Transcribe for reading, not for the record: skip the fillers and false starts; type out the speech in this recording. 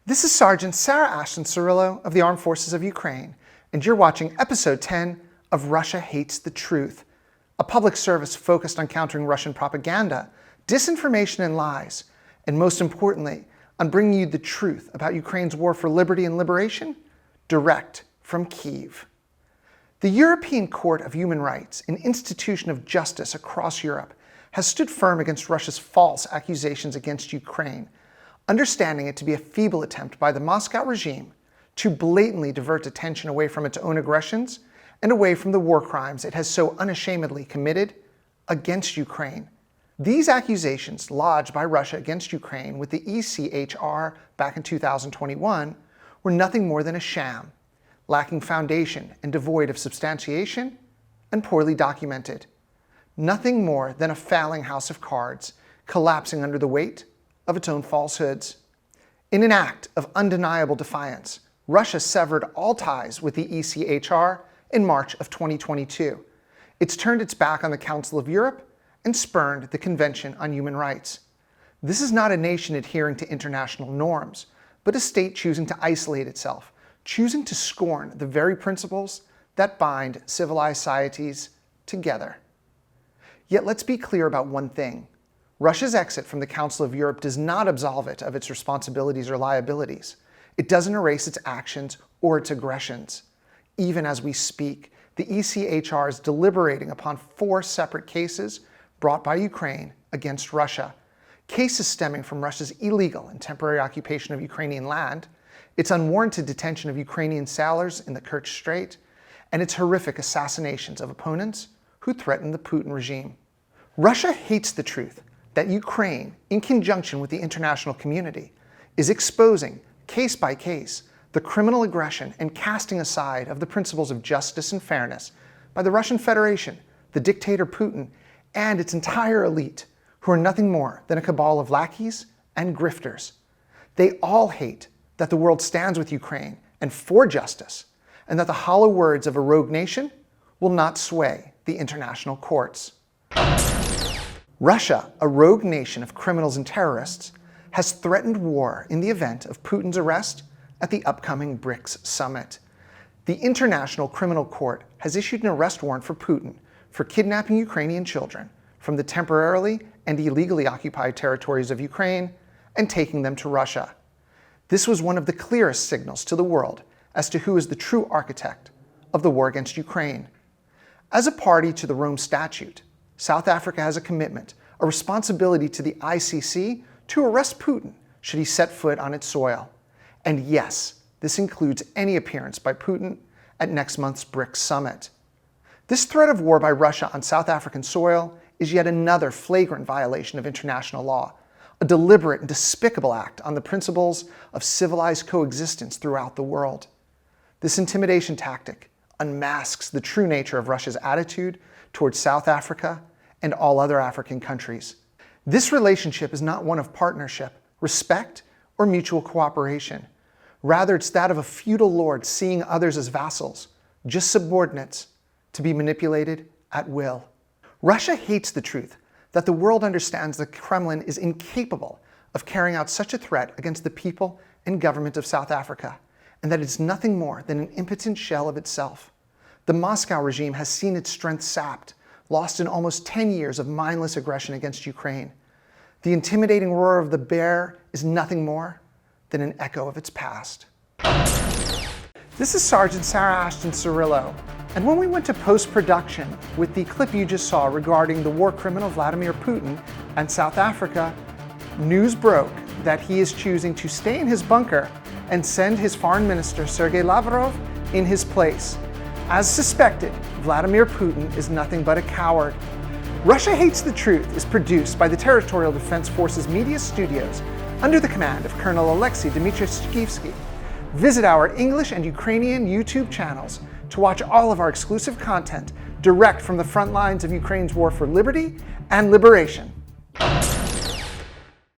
This is Sergeant Sarah Ashton-Cirillo of the Armed Forces of Ukraine, and you're watching Episode 10 of Russia Hates the Truth, a public service focused on countering Russian propaganda, disinformation and lies, and most importantly, on bringing you the truth about Ukraine's war for liberty and liberation, direct from Kyiv. The European Court of Human Rights, an institution of justice across Europe, has stood firm against Russia's false accusations against Ukraine, understanding it to be a feeble attempt by the Moscow regime to blatantly divert attention away from its own aggressions and away from the war crimes it has so unashamedly committed against Ukraine. These accusations lodged by Russia against Ukraine with the ECHR back in 2021 were nothing more than a sham, lacking foundation and devoid of substantiation and poorly documented. Nothing more than a failing house of cards collapsing under the weight of its own falsehoods. In an act of undeniable defiance, Russia severed all ties with the ECHR in March of 2022. It's turned its back on the Council of Europe and spurned the Convention on Human Rights. This is not a nation adhering to international norms, but a state choosing to isolate itself, choosing to scorn the very principles that bind civilized societies together. Yet let's be clear about one thing. Russia's exit from the Council of Europe does not absolve it of its responsibilities or liabilities. It doesn't erase its actions or its aggressions. Even as we speak, the ECHR is deliberating upon 4 separate cases brought by Ukraine against Russia. Cases stemming from Russia's illegal and temporary occupation of Ukrainian land, its unwarranted detention of Ukrainian sailors in the Kerch Strait, and its horrific assassinations of opponents who threaten the Putin regime. Russia hates the truth that Ukraine, in conjunction with the international community, is exposing, case by case, the criminal aggression and casting aside of the principles of justice and fairness by the Russian Federation, the dictator Putin, and its entire elite, who are nothing more than a cabal of lackeys and grifters. They all hate that the world stands with Ukraine and for justice, and that the hollow words of a rogue nation will not sway the international courts. Russia, a rogue nation of criminals and terrorists, has threatened war in the event of Putin's arrest at the upcoming BRICS summit. The International Criminal Court has issued an arrest warrant for Putin for kidnapping Ukrainian children from the temporarily and illegally occupied territories of Ukraine and taking them to Russia. This was one of the clearest signals to the world as to who is the true architect of the war against Ukraine. As a party to the Rome Statute, South Africa has a commitment, a responsibility to the ICC to arrest Putin should he set foot on its soil. And yes, this includes any appearance by Putin at next month's BRICS summit. This threat of war by Russia on South African soil is yet another flagrant violation of international law, a deliberate and despicable act on the principles of civilized coexistence throughout the world. This intimidation tactic unmasks the true nature of Russia's attitude towards South Africa and all other African countries. This relationship is not one of partnership, respect, or mutual cooperation. Rather, it's that of a feudal lord seeing others as vassals, just subordinates, to be manipulated at will. Russia hates the truth that the world understands the Kremlin is incapable of carrying out such a threat against the people and government of South Africa, and that it's nothing more than an impotent shell of itself. The Moscow regime has seen its strength sapped, lost in almost 10 years of mindless aggression against Ukraine. The intimidating roar of the bear is nothing more than an echo of its past. This is Sergeant Sarah Ashton-Cirillo, and when we went to post-production with the clip you just saw regarding the war criminal Vladimir Putin and South Africa, news broke that he is choosing to stay in his bunker and send his foreign minister Sergei Lavrov in his place. As suspected, Vladimir Putin is nothing but a coward. Russia Hates the Truth is produced by the Territorial Defense Forces Media Studios under the command of Colonel Alexei Dmitrievsky. Visit our English and Ukrainian YouTube channels to watch all of our exclusive content direct from the front lines of Ukraine's war for liberty and liberation.